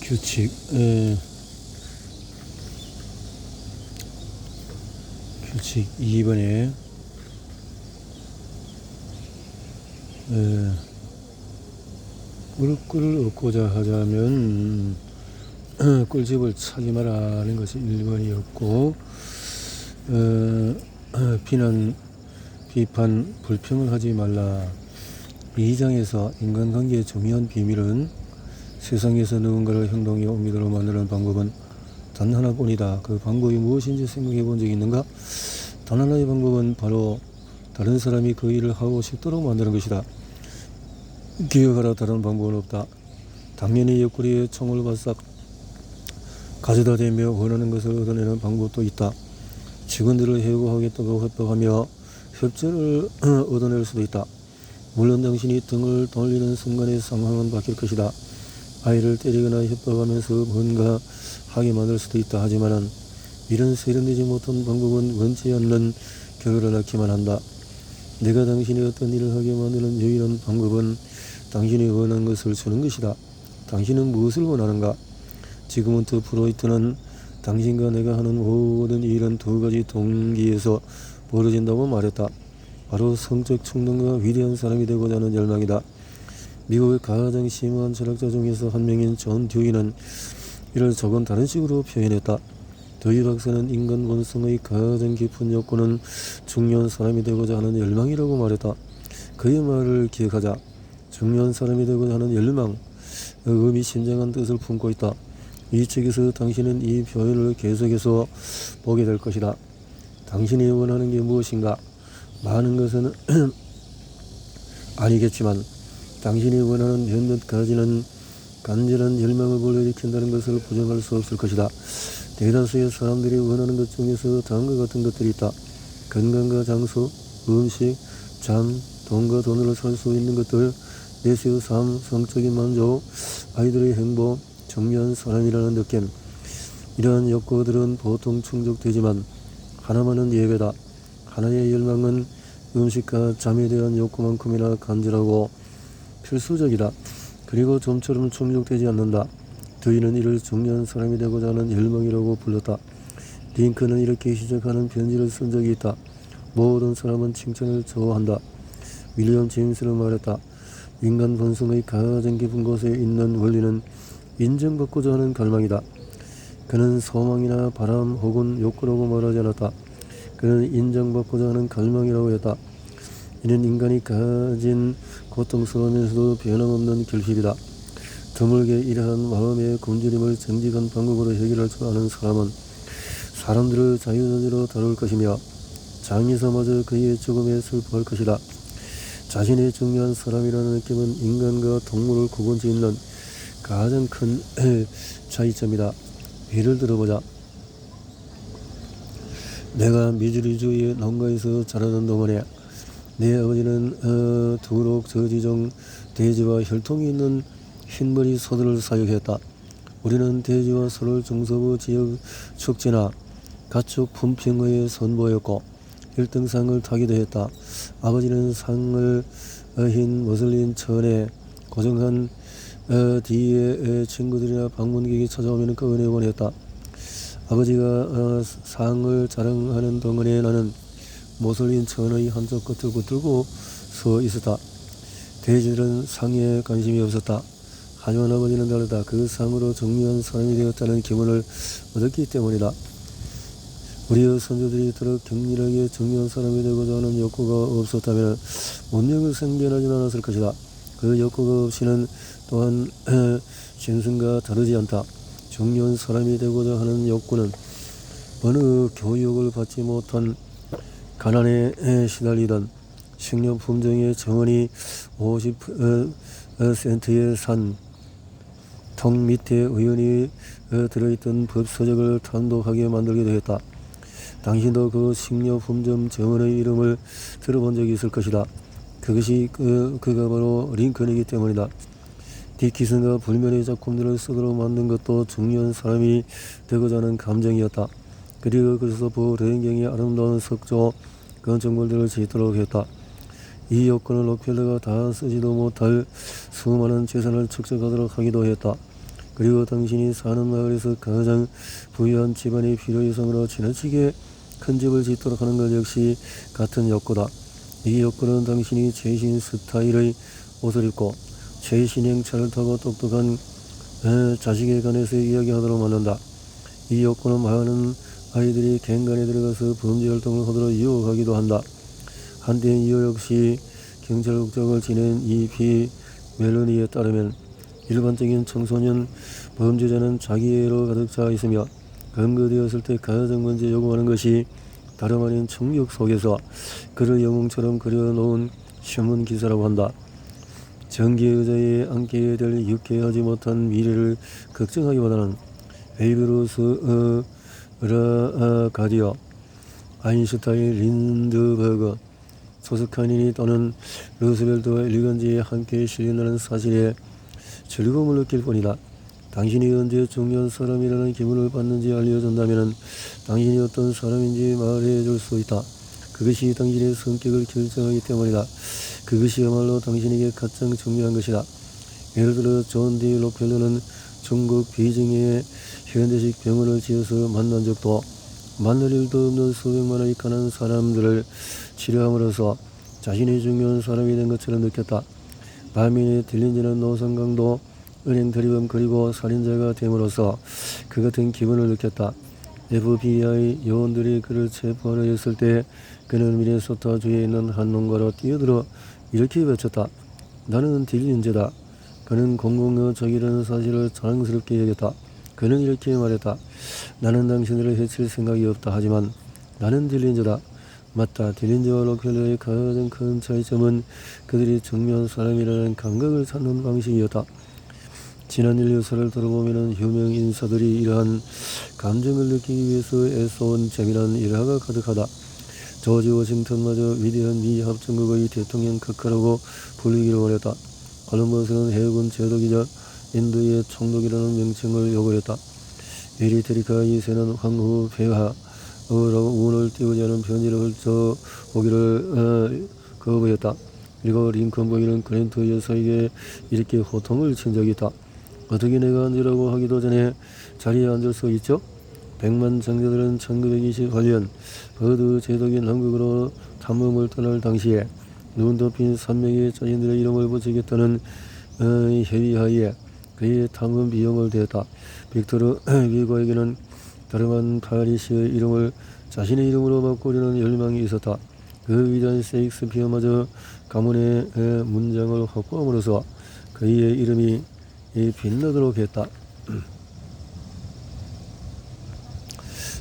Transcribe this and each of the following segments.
규칙, 규칙 2번에 꿀을 얻고자 하자면 꿀집을 차지 마라는 것이 1번이었고, 비난, 비판, 불평을 하지 말라. 2장에서 인간관계의 중요한 비밀은 세상에서 누군가를 행동이 옮기도록 만드는 방법은 단 하나뿐이다. 그 방법이 무엇인지 생각해 본 적이 있는가? 단 하나의 방법은 바로 다른 사람이 그 일을 하고 싶도록 만드는 것이다. 기억하라, 다른 방법은 없다. 당연히 옆구리에 총을 바싹 가져다 대며 원하는 것을 얻어내는 방법도 있다. 직원들을 해고하겠다고 협박하며 협조를 얻어낼 수도 있다. 물론 당신이 등을 돌리는 순간의 상황은 바뀔 것이다. 아이를 때리거나 협박하면서 뭔가 하게 만들 수도 있다. 하지만 이런 세련되지 못한 방법은 원치 않는 결과를 낳기만 한다. 내가 당신이 어떤 일을 하게 만드는 유일한 방법은 당신이 원하는 것을 주는 것이다. 당신은 무엇을 원하는가? 지금부터 프로이트는 당신과 내가 하는 모든 일은 두 가지 동기에서 벌어진다고 말했다. 바로 성적 충동과 위대한 사람이 되고자 하는 열망이다. 미국의 가장 심한 철학자 중에서 한 명인 존 듀이는 이를 조금 다른 식으로 표현했다. 듀이 박사는 인간 본성의 가장 깊은 욕구는 중요한 사람이 되고자 하는 열망이라고 말했다. 그의 말을 기억하자. 중요한 사람이 되고자 하는 열망, 의미심장한 뜻을 품고 있다. 이 책에서 당신은 이 표현을 계속해서 보게 될 것이다. 당신이 원하는 게 무엇인가? 많은 것은 아니겠지만 당신이 원하는 몇몇 가지는 간절한 열망을 불러일으킨다는 것을 부정할 수 없을 것이다. 대다수의 사람들이 원하는 것 중에서 다음과 같은 것들이 있다. 건강과 장소, 음식, 잠, 돈과 돈으로 살 수 있는 것들, 내세의 삶, 성적인 만족, 아이들의 행복, 중요한 사람이라는 느낌. 이러한 욕구들은 보통 충족되지만 하나만은 예외다. 하나의 열망은 음식과 잠에 대한 욕구만큼이나 간절하고 필수적이다. 그리고 좀처럼 충족되지 않는다. 듀이는 이를 중요한 사람이 되고자 하는 열망이라고 불렀다. 링컨은 이렇게 시작하는 편지를 쓴 적이 있다. 모든 사람은 칭찬을 좋아한다. 윌리엄 제임스는 말했다. 인간 본성의 가장 깊은 곳에 있는 원리는 인정받고자 하는 갈망이다. 그는 소망이나 바람 혹은 욕구라고 말하지 않았다. 그는 인정받고자 하는 갈망이라고 했다. 이는 인간이 가진 고통스러우면서도 변함없는 결실이다. 드물게 이러한 마음의 굶주림을 정직한 방법으로 해결할 줄 아는 사람은 사람들을 자유자재로 다룰 것이며 장에서마저 그의 죽음에 슬퍼할 것이다. 자신의 중요한 사람이라는 느낌은 인간과 동물을 구분짓는 가장 큰 차이점이다. 예를 들어보자. 내가 미주리주의 농가에서 자라던 동안에 내 아버지는 두록 저지종 돼지와 혈통이 있는 흰머리 소들을 사육했다. 우리는 돼지와 소를 중서부 지역 축제나 가축 품평회에 선보였고 1등상을 타기도 했다. 아버지는 상을 흰 머슬린 천에 고정한 뒤에 친구들이나 방문객이 찾아오면 꺼내곤 했다. 아버지가 상을 자랑하는 동안에 나는 모슬린 천의 한쪽 끝을 붙들고 서 있었다. 돼지들은 상에 관심이 없었다. 하지만 아버지는 다르다. 그 상으로 중요한 사람이 되었다는 기분을 얻었기 때문이다. 우리의 선조들이 이토록 격렬하게 중요한 사람이 되고자 하는 욕구가 없었다면 문명을 생겨나지 않았을 것이다. 그 욕구가 없이는 또한 짐승과 다르지 않다. 중요한 사람이 되고자 하는 욕구는 어느 교육을 받지 못한 가난에 시달리던 식료 품종의 정원이 50센트에 산 통 밑에 우연히 들어있던 법서적을 탄독하게 만들기도 했다. 당신도 그 식료 품종 정원의 이름을 들어본 적이 있을 것이다. 그것이 그가 바로 링컨이기 때문이다. 디키슨과 불면의 작품들을 쓰도록 만든 것도 중요한 사람이 되고자 하는 감정이었다. 그리고 그래서 레인경이 아름다운 석조 건축물들을 짓도록 했다. 이 여건을 록펠러가 다 쓰지도 못할 수많은 재산을 축적하도록 하기도 했다. 그리고 당신이 사는 마을에서 가장 부유한 집안이 필요 이상으로 지나치게 큰 집을 짓도록 하는 것 역시 같은 욕구다. 이 욕구는 당신이 최신 스타일의 옷을 입고 최신 행차를 타고 똑똑한 자식에 관해서 이야기하도록 만든다. 이 욕구는 많은 아이들이 갱간에 들어가서 범죄 활동을 하도록 유혹하기도 한다. 한때는 이어 역시 경찰 국적을 지낸 E.P. 멜로니에 따르면 일반적인 청소년 범죄자는 자기애로 가득 차 있으며 검거되었을 때 가장 먼저 요구하는 것이 다름 아닌 총력 속에서 그를 영웅처럼 그려놓은 신문 기사라고 한다. 정기의 의자에 앉게 될 유쾌하지 못한 미래를 걱정하기보다는 웨이브로스 가디어, 아인슈타인, 린드버그, 소스카니니 또는 루스벨트와 일간지에 함께 실린다는 사실에 즐거움을 느낄 뿐이다. 당신이 언제 중요한 사람이라는 기분을 받는지 알려준다면 당신이 어떤 사람인지 말해줄 수 있다. 그것이 당신의 성격을 결정하기 때문이다. 그것이야말로 당신에게 가장 중요한 것이다. 예를 들어 존 디 록펠러는 중국 베이징에 현대식 병원을 지어서 만난 적도 만날 일도 없는 수백만의 가난한 사람들을 치료함으로써 자신이 중요한 사람이 된 것처럼 느꼈다. 반면에 딜린지는 노상강도 은행 대리범 그리고 살인자가 됨으로써 그 같은 기분을 느꼈다. FBI 요원들이 그를 체포하려 했을 때 그는 미네소타주에 있는 한 농가로 뛰어들어 이렇게 외쳤다. 나는 딜린지다. 그는 공공의적이라는 사실을 자랑스럽게 여겼다. 그는 이렇게 말했다. 나는 당신들을 해칠 생각이 없다. 하지만 나는 딜린지다. 맞다. 딜린지와 록펠러의 가장 큰 차이점은 그들이 중요한 사람이라는 감각을 찾는 방식이었다. 지난 인류사를 돌아보면 유명 인사들이 이러한 감정을 느끼기 위해서 애써온 재미난 일화가 가득하다. 조지 워싱턴마저 위대한 미 합중국의 대통령 각하라고 불리기를 원했다. 콜럼버스는 해군 제독이자 인도의 총독이라는 명칭을 요구했다. 에리트리카 2세는 황후 폐하로 운을 띄우지 않은 편지를 훔쳐오기를 거부했다. 그리고 링컨 부인은 클린트 여사에게 이렇게 호통을 친 적이 있다. 어떻게 내가 앉으라고 하기도 전에 자리에 앉을 수 있죠? 백만 장자들은 1928년 버드 제독이 남극으로 탐험을 떠날 당시에 눈 덮인 산맥에 자신들의 이름을 붙이겠다는 협의하에 그의 탐험 비용을 대었다. 빅토르 위고에게는 다르만 파리시의 이름을 자신의 이름으로 바꾸려는 열망이 있었다. 그 위대한 셰익스피어마저 가문의 문장을 확보함으로써 그의 이름이 빛나도록 했다.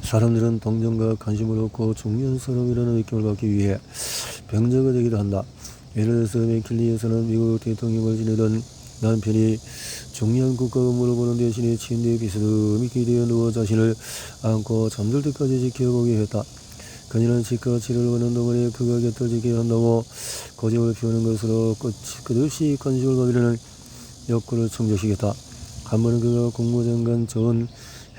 사람들은 동정과 관심을 얻고 중요한 사람이라는 느낌을 받기 위해 병자가 되기도 한다. 예를 들어서 맥킬리에서는 미국 대통령을 지내던 남편이 중요한 국가 업무를 보는 대신에 침대에 비스듬히 기대어 누워 자신을 안고 잠들 때까지 지켜보게 했다. 그녀는 치과 치료를 하는 동안에 그가 곁을 지켜야 한다고 고집을 피우는 것으로 끝없이 관심을 받으려는 욕구를 충족시켰다. 한 번은 그가 국무장관 존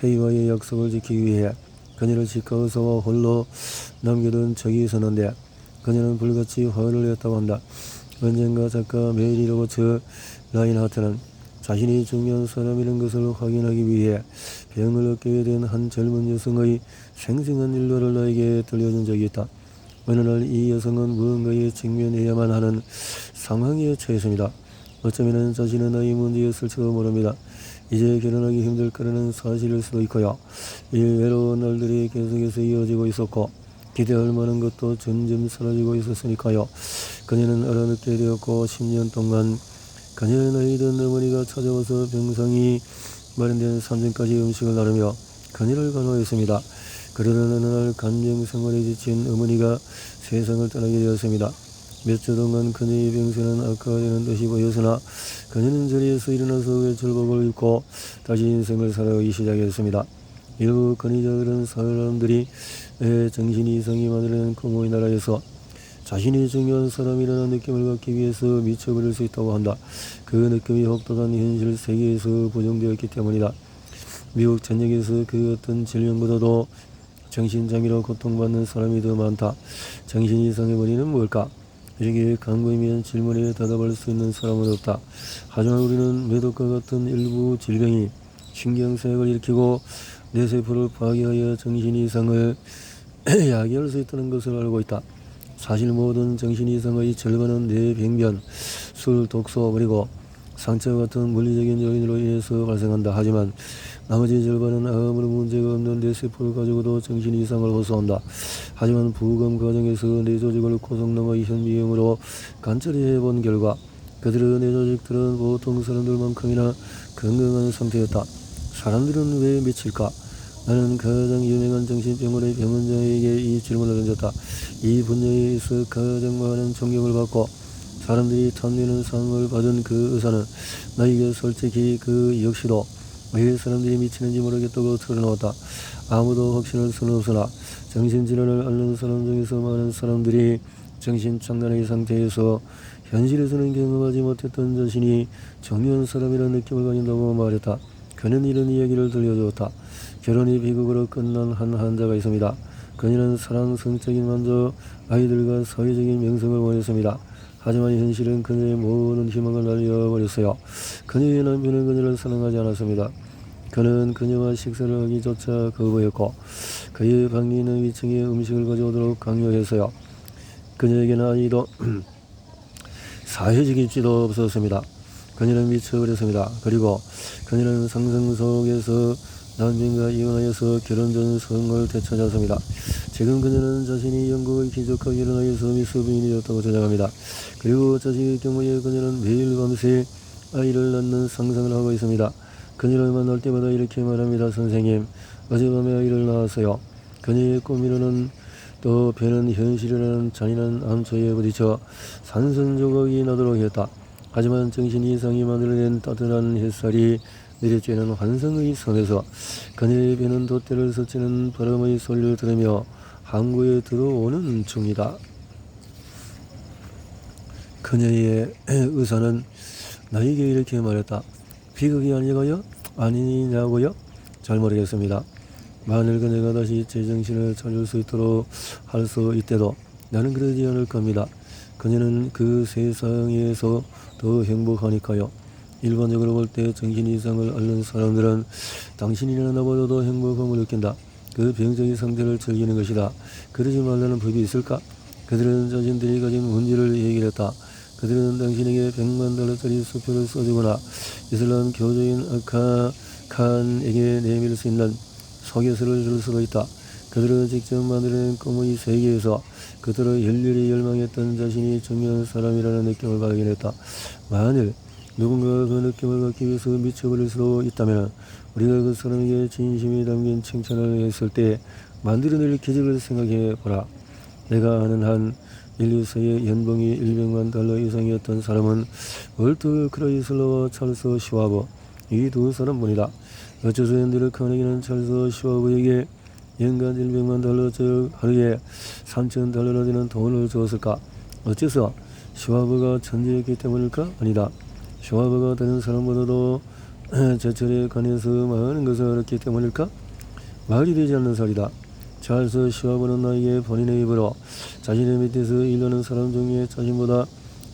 헤이와의 약속을 지키기 위해 그녀를 치과 의사와 홀로 남겨둔 적이 있었는데 그녀는 불같이 화를 냈다고 한다. 언젠가 작가 메리 로버츠 라인하트는 자신이 중요한 사람이라는 것을 확인하기 위해 병을 얻게 된 한 젊은 여성의 생생한 일화를 나에게 들려준 적이 있다. 어느 날 이 여성은 무언가에 직면해야만 하는 상황에 처했습니다. 어쩌면 자신의 나이 문제였을지도 모릅니다. 이제 결혼하기 힘들 거라는 사실일 수도 있고요. 이 외로운 날들이 계속해서 이어지고 있었고 기대할 만한 것도 점점 사라지고 있었으니까요. 그녀는 알아듣게 되었고 10년 동안 그녀의 나이 든 어머니가 찾아와서 병상이 마련된 산전까지 음식을 나누며 그녀를 간호했습니다. 그러던 어느 날 간병 생활에 지친 어머니가 세상을 떠나게 되었습니다. 몇 주 동안 그녀의 병세는 악화되는 듯이 보였으나 그녀는 자리에서 일어나서 외출복을 입고 다시 인생을 살아가기 시작했습니다. 일부 권위자들은 사람들이 정신이 이상이 만들어낸 공허의 나라에서 자신이 중요한 사람이라는 느낌을 갖기 위해서 미쳐버릴 수 있다고 한다. 그 느낌이 혹독한 현실 세계에서 부정되었기 때문이다. 미국 전역에서 그 어떤 질병보다도 정신장애로 고통받는 사람이 더 많다. 정신 이상의 원인은 뭘까? 이렇게 간구이면 질문에 대답할 수 있는 사람은 없다. 하지만 우리는 매독과 같은 일부 질병이 신경쇠약을 일으키고 뇌세포를 파괴하여 정신 이상을 야기할 수 있다는 것을 알고 있다. 사실 모든 정신 이상의 절반은 뇌병변, 술, 독소, 그리고 상처와 같은 물리적인 요인으로 인해서 발생한다. 하지만 나머지 절반은 아무런 문제가 없는 뇌세포를 가지고도 정신 이상을 호소한다. 하지만 부검 과정에서 뇌조직을 고성능의 현미경으로 관찰해 본 결과 그들의 뇌조직들은 보통 사람들만큼이나 건강한 상태였다. 사람들은 왜 미칠까? 나는 가장 유명한 정신병원의 병원장에게 이 질문을 던졌다. 이 분야에 있어 가장 많은 존경을 받고 사람들이 탐내는 상을 받은 그 의사는 나에게 솔직히 그 역시도 왜 사람들이 미치는지 모르겠다고 털어놓았다. 아무도 확신할 수는 없으나 정신질환을 앓는 사람 중에서 많은 사람들이 정신장난의 상태에서 현실에서는 경험하지 못했던 자신이 정의한 사람이라는 느낌을 가진다고 말했다. 그는 이런 이야기를 들려주었다. 결혼이 비극으로 끝난 한 환자가 있습니다. 그녀는 사랑, 성적인 만족, 아이들과 사회적인 명성을 원했습니다. 하지만 현실은 그녀의 모든 희망을 날려버렸어요. 그녀의 남편은 그녀를 사랑하지 않았습니다. 그는 그녀와 식사를 하기조차 거부했고 그의 방에 있는 위층에 음식을 가져오도록 강요했어요. 그녀에게는 아이도 사회적인 지도 없었습니다. 그녀는 미쳐버렸습니다. 그리고 그녀는 상상 속에서 남편과 이혼하여서 결혼 전 성을 되찾았습니다. 지금 그녀는 자신이 영국의 기적과 일어나여서 미스 부인이 되었다고 주장합니다. 그리고 자식의 경우에 그녀는 매일 밤새 아이를 낳는 상상을 하고 있습니다. 그녀를 만날 때마다 이렇게 말합니다. 선생님, 어젯밤에 아이를 낳았어요. 그녀의 꿈이라는 또 배는 현실이라는 잔인한 암초에 부딪혀 산산조각이 나도록 했다. 하지만 정신 이상이 만들어낸 따뜻한 햇살이 내리쬐는 환상의 섬에서 그녀의 배는 돛대를 스치는 바람의 소리를 들으며 항구에 들어오는 중이다. 그녀의 의사는 나에게 이렇게 말했다. 비극이 아니냐고요? 잘 모르겠습니다. 만일 그녀가 다시 제정신을 차릴 수 있도록 할 수 있대도 나는 그러지 않을 겁니다. 그녀는 그 세상에서 더 행복하니까요. 일반적으로 볼 때 정신 이상을 앓는 사람들은 당신이나 나보다도 행복함을 느낀다. 그 병적인 상태를 즐기는 것이다. 그러지 말라는 법이 있을까? 그들은 자신들이 가진 문제를 얘기했다. 그들은 당신에게 $100만 수표를 써주거나 이슬람 교주인 아카 칸에게 내밀 수 있는 소개서를 줄 수도 있다. 그들은 직접 만들어낸 꿈의 세계에서 그들의 열렬히 열망했던 자신이 중요한 사람이라는 느낌을 발견했다. 만일 누군가가 그 느낌을 갖기 위해서 미쳐버릴 수도 있다면 우리가 그 사람에게 진심이 담긴 칭찬을 했을 때 만들어낼 기적을 생각해 보라. 내가 아는 한 인류사의 연봉이 $100만 이상이었던 사람은 월트 크라이슬러와 찰스 슈와브, 이 두 사람뿐이다. 어째서 앤드류 카네기는 찰스 슈와브에게 연간 $100만 즉 하루에 $3,000나 되는 돈을 주었을까? 어째서 슈와브가 천재였기 때문일까? 아니다. 슈와브가 다른 사람보다도 제철에 관해서 많은 것을 알았기 때문일까? 말이 되지 않는 소리다. 찰스 슈와브는 나에게 본인의 입으로 자신의 밑에서 일하는 사람 중에 자신보다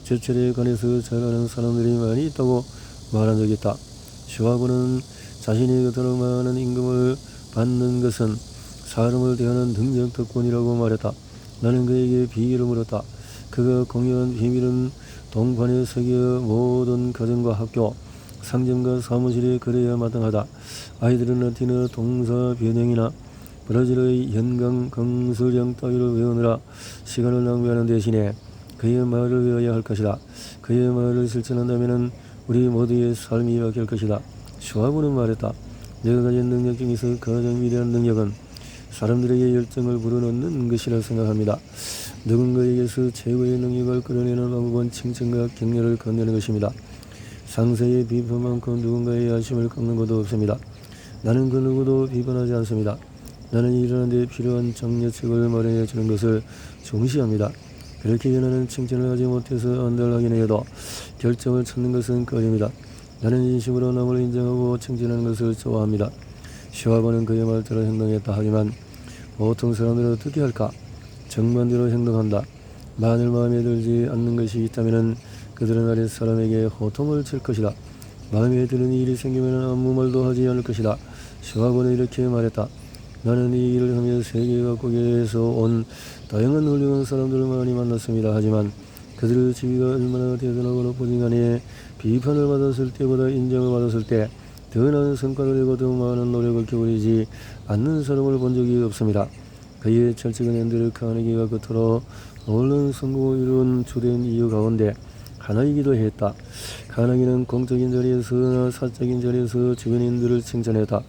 제철에 관해서 잘 아는 사람들이 많이 있다고 말한 적이 있다. 슈와브는 자신이 그토록 많은 임금을 받는 것은 사람을 대하는 능력 덕분이라고 말했다. 나는 그에게 비밀을 물었다. 그가 공유한 비밀은 동판에 새겨 모든 가정과 학교, 상점과 사무실에 그래야 마땅하다. 아이들은 라틴어 동사 변형이나 브라질의 연강 강수령 따위를 외우느라 시간을 낭비하는 대신에 그의 말을 외워야 할 것이다. 그의 말을 실천한다면 우리 모두의 삶이 바뀔 것이다. 슈와브는 말했다. 내가 가진 능력 중에서 가장 위대한 능력은 사람들에게 열정을 불어넣는 것이라 생각합니다. 누군가에게서 최고의 능력을 끌어내는 방법은 칭찬과 격려를 건네는 것입니다. 상세의 비판만큼 누군가의 야심을 꺾는 것도 없습니다. 나는 그 누구도 비판하지 않습니다. 나는 일하는 데 필요한 장려책을 마련해 주는 것을 중시합니다. 그렇게 나는 칭찬을 하지 못해서 안달나긴 해도 결정을 찾는 것은 꺼립니다. 나는 진심으로 남을 인정하고 칭찬하는 것을 좋아합니다. 슈와브는 그의 말대로 행동했다. 하지만 보통 사람들은 어떻게 할까? 정반대로 행동한다. 만일 마음에 들지 않는 것이 있다면 그들은 아랫 사람에게 호통을 칠 것이다. 마음에 드는 일이 생기면 아무 말도 하지 않을 것이다. 시바고는 이렇게 말했다. 나는 이 일을 하며 세계 각국에서 온 다양한 훌륭한 사람들을 많이 만났습니다. 하지만 그들의 지위가 얼마나 대단하고 높은지 간에 비판을 받았을 때보다 인정을 받았을 때 더 나은 성과를 내고 더 많은 노력을 기울이지 않는 사람을 본 적이 없습니다. 그의 철칙은 앤드류 카네기가 그토록 놀라운 성공을 이룬 주된 이유 가운데 하나이기도 했다. 카네기는 공적인 자리에서나 사적인 자리에서 주변인들을 칭찬했다.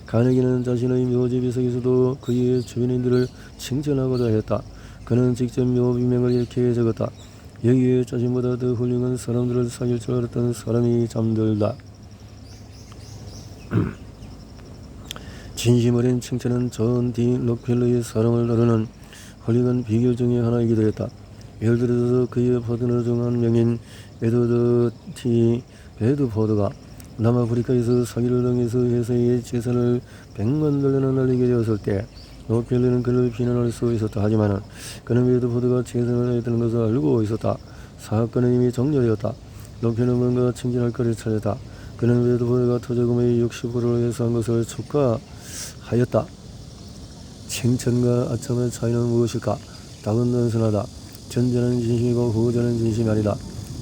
카네기는 자신의 묘지 비석에서도 그의 주변인들을 칭찬하고자 했다. 그는 직접 묘비명을 이렇게 적었다. 여기에 자신보다 더 훌륭한 사람들을 사귈 줄 알았던 사람이 잠들다. 진심 어린 칭찬은 존 디 록펠러의 사랑을 나누는 훌륭한 비결 중의 하나이기도 했다. 예를 들어서 그의 파트너 중 한 명인 에드워드 티 베드포드가 남아프리카에서 사기를 당해서 회사의 재산을 100만 달러나 날리게 되었을 때 록펠러는 그를 비난할 수 있었다. 하지만 그는 베드포드가 재산을 했다는 것을 알고 있었다. 사건은 이미 정렬되었다. 록펠러는 뭔가 칭찬할 것을 찾았다. 그는 베드포드가 투자금의 60%를 회수한 것을 축하하였다. 칭찬과 아첨의 차이는 무엇일까? 답은 단순하다. 전자는 진심이고 후자는 진심이 아니다.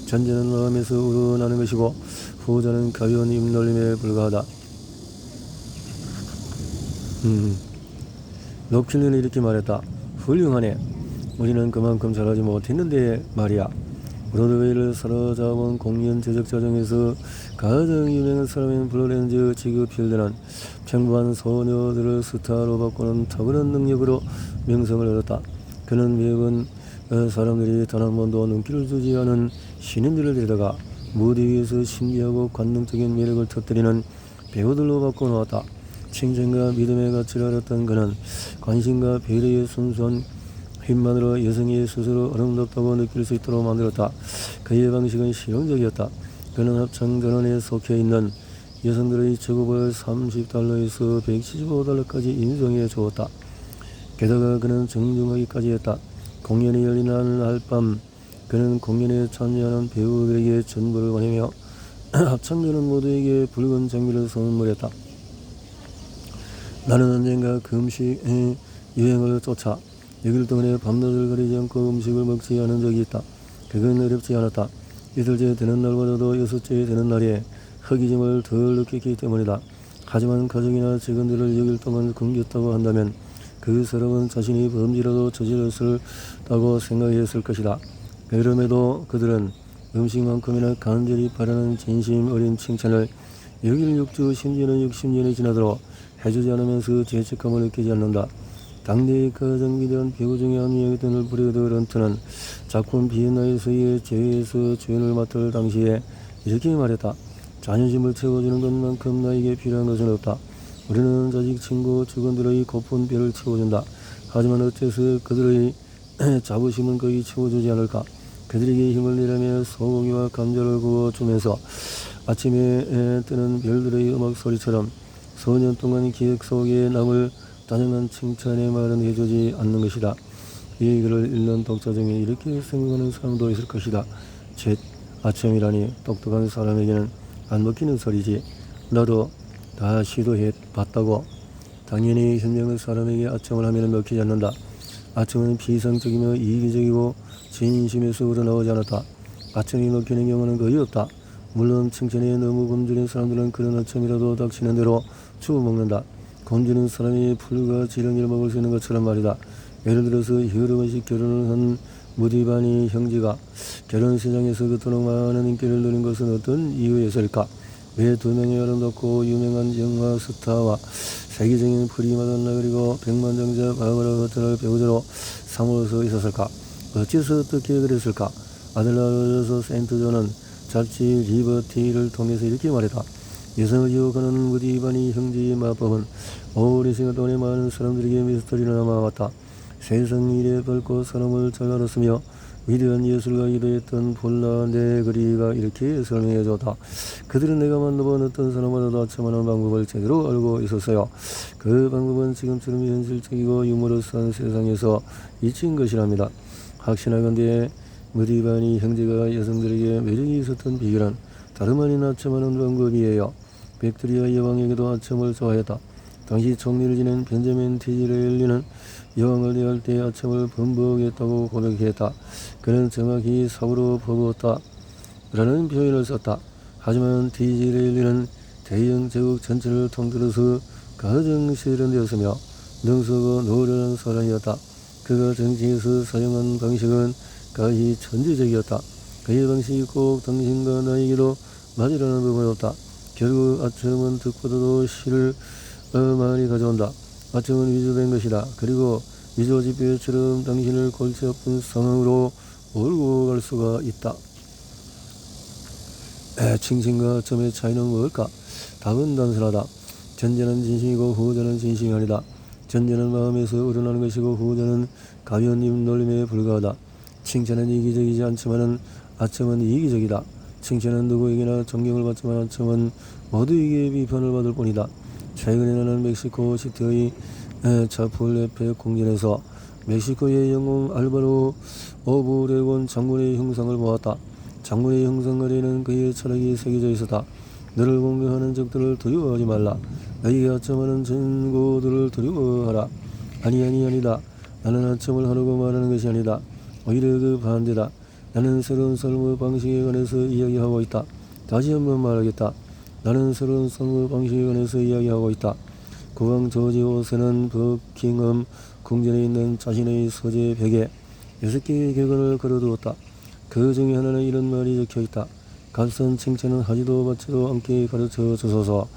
전자는 마음에서 우러나는 것이고 후자는 가벼운 입놀림에 불과하다. 록필러는 이렇게 말했다. 훌륭하네. 우리는 그만큼 잘하지 못했는데 말이야. 브로드웨이를 사로잡은 공연 제작자 중에서 가장 유명한 사람인 플로렌즈 지그필드는 평범한 소녀들을 스타로 바꾸는 탁월한 능력으로 명성을 얻었다. 그는 매번 사람들이 단 한 번도 눈길을 주지 않은 신인들을 데려다가 무대 위에서 신비하고 관능적인 매력을 터뜨리는 배우들로 바꿔놓았다. 칭찬과 믿음의 가치를 알았던 그는 관심과 배려의 순수한 힘만으로 여성이 스스로 아름답다고 느낄 수 있도록 만들었다. 그의 방식은 실용적이었다. 그는 합창전원에 속해 있는 여성들의 직업을 $30에서 $175까지 인정해 주었다. 게다가 그는 정중하기까지 했다. 공연이 열리는 날 밤 그는 공연에 참여하는 배우들에게 전부를 보내며 합창전원 모두에게 붉은 장미를 선물했다. 나는 언젠가 그 음식 유행을 쫓아 6일 동안에 밤낮을 가리지 않고 음식을 먹지 않은 적이 있다. 그건 어렵지 않았다. 이틀째 되는 날보다도 6째 되는 날에 허기짐을 덜 느꼈기 때문이다. 하지만 가족이나 직원들을 6일 동안 굶겼다고 한다면 그 사람은 자신이 범죄라도 저질렀다고 생각했을 것이다. 그럼에도 그들은 음식만큼이나 간절히 바라는 진심 어린 칭찬을 6일 6주 심지어는 60년이 지나도록 해주지 않으면서 죄책감을 느끼지 않는다. 당대의 가장 위대한 배우 중에 한 명이었던 알프레드 런트는 작품 비엔나에서의 제외에서 주연을 맡을 당시에 이렇게 말했다. 자존심을 채워주는 것만큼 나에게 필요한 것은 없다. 우리는 자식, 친구, 직원들의 고픈 뼈를 채워준다. 하지만 어째서 그들의 자부심은 거의 채워주지 않을까? 그들에게 힘을 내라며 소고기와 감자를 구워주면서 아침에 뜨는 별들의 음악 소리처럼 수년 동안 기억 속에 남을 다정한 칭찬의 말은 해주지 않는 것이다. 이 글을 읽는 독자 중에 이렇게 생각하는 사람도 있을 것이다. 아첨이라니 똑똑한 사람에게는 안 먹히는 소리지. 나도 다 시도해 봤다고. 당연히 현명한 사람에게 아첨을 하면 먹히지 않는다. 아첨은 비상적이며 이기적이고 진심에서 우러나오지 않았다. 아첨이 먹히는 경우는 거의 없다. 물론 칭찬에 너무 굶주린 사람들은 그런 아첨이라도 닥치는 대로 주워먹는다. 굶주린 사람이 풀과 지렁이를 먹을 수 있는 것처럼 말이다. 예를 들어서 여러 번씩 결혼을 한 무디바니 형제가 결혼 세상에서 그토록 많은 인기를 누린 것은 어떤 이유에서일까? 왜 두 명의 아름답고 유명한 영화 스타와 세계적인 프리마돈나 그리고 백만장자 바바라 버튼을 배우자로 삼을 수 있었을까? 어째서 어떻게 그랬을까? 아들라르서 센트존은 잡지 리버티를 통해서 이렇게 말했다. 여성을 유혹하는 무디바니 형제의 마법은 오랜 시간 동안에 많은 사람들에게 미스터리로 남아왔다. 세상 일에 밝고 사람을 잘 알았으며 위대한 예술가이기도 했던 볼라 네그리가 이렇게 설명해 줬다. 그들은 내가 만나본 어떤 사람보다도 아첨하는 방법을 제대로 알고 있었어요. 그 방법은 지금처럼 현실적이고 유머러스한 세상에서 잊힌 것이랍니다. 확신하건대 무디바니 형제가 여성들에게 매력이 있었던 비결은 다름 아닌 아첨하는 방법이에요. 벡토리아 여왕에게도 아첨을 좋아했다. 당시 총리를 지낸 벤자민 디즈레일리는 여왕을 대할 때 아첨을 번복했다고 고백했다. 그는 정확히 삽으로 퍼부었다 라는 표현을 썼다. 하지만 디즈레일리는 대영 제국 전체를 통틀어서 가장 세련되었으며 능수하고 노련한 사람이었다. 그가 정치에서 사용한 방식은 가히 천재적이었다. 그의 방식이 꼭 당신과 나에게도 맞으라는 법은 없다. 결국 아첨은 득보다도 실을 많이 가져온다. 아첨은 위조된 것이다. 그리고 위조 지폐처럼 당신을 골치 아픈 상황으로 몰고 갈 수가 있다. 칭칭과 아첨의 차이는 무엇일까? 답은 단순하다. 전제는 진심이고 후자는 진심이 아니다. 전제는 마음에서 우러나는 것이고 후자는 가벼운 입놀림에 불과하다. 칭찬은 이기적이지 않지만 아첨은 이기적이다. 칭찬은 누구에게나 존경을 받지만 아첨은 모두에게 비판을 받을 뿐이다. 최근에 나는 멕시코 시티의 차폴레페 궁전에서 멕시코의 영웅 알바로 오브레곤 장군의 형상을 보았다. 장군의 형상 아래에는 그의 철학이 새겨져 있었다. 너를 공격하는 적들을 두려워하지 말라. 너에게 아첨하는 전고들을 두려워하라. 아니다. 나는 아첨을 하려고 말하는 것이 아니다. 오히려 그 반대다. 나는 새로운 삶의 방식에 관해서 이야기하고 있다. 다시 한번 말하겠다. 나는 새로운 삶의 방식에 관해서 이야기하고 있다. 국왕 조지 5세는 버킹엄 궁전에 있는 자신의 서재 벽에 6개의 격언을 걸어두었다. 그 중에 하나는 이런 말이 적혀있다. 값싼 칭찬은 하지도 받지도 않게 가르쳐 주소서.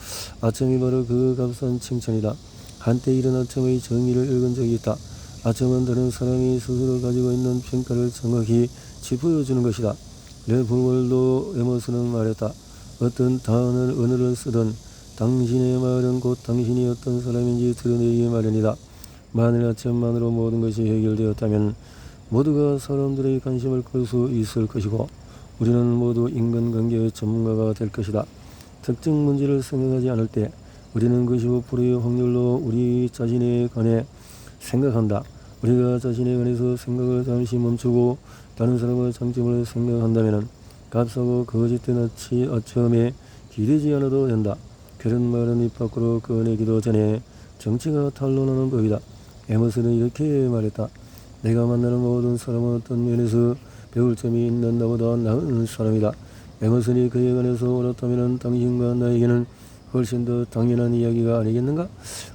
아첨이 바로 그 값싼 칭찬이다. 한때 이런 아첨의 정의를 읽은 적이 있다. 아첨은 다른 사람이 스스로 가지고 있는 평가를 정확히 짚어주는 것이다. 레볼도 에머스는 말했다. 어떤 언어를 쓰든 당신의 말은 곧 당신이 어떤 사람인지 드러내기 마련이다. 만일 아첨만으로 모든 것이 해결되었다면 모두가 사람들의 관심을 끌 수 있을 것이고 우리는 모두 인간관계의 전문가가 될 것이다. 특정 문제를 생각하지 않을 때 우리는 95%의 확률로 우리 자신에 관해 생각한다. 우리가 자신에 관해서 생각을 잠시 멈추고 다른 사람의 장점을 생각한다면 값싸고 거짓된 아첨에 기대지 않아도 된다. 그런 말은 입 밖으로 꺼내기도 전에 정치가 탄로나는 법이다. 에머슨은 이렇게 말했다. 내가 만나는 모든 사람은 어떤 면에서 배울 점이 있는 나보다 나은 사람이다. 에머슨이 그에 관해서 옳았다면 당신과 나에게는 훨씬 더 당연한 이야기가 아니겠는가?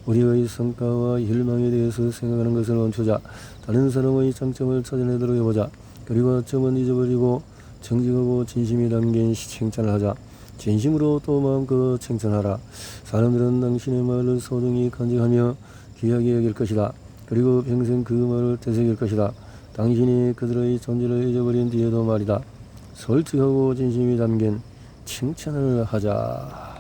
우리의 성과와 힐망에 대해서 생각하는 것을 멈추자. 다른 사람의 장점을 찾아내도록 해보자. 그리고 아첨은 잊어버리고 정직하고 진심이 담긴 칭찬을 하자. 진심으로 또 마음껏 칭찬하라. 사람들은 당신의 말을 소중히 간직하며 귀하게 여길 것이다. 그리고 평생 그 말을 되새길 것이다. 당신이 그들의 존재를 잊어버린 뒤에도 말이다. 솔직하고 진심이 담긴 칭찬을 하자.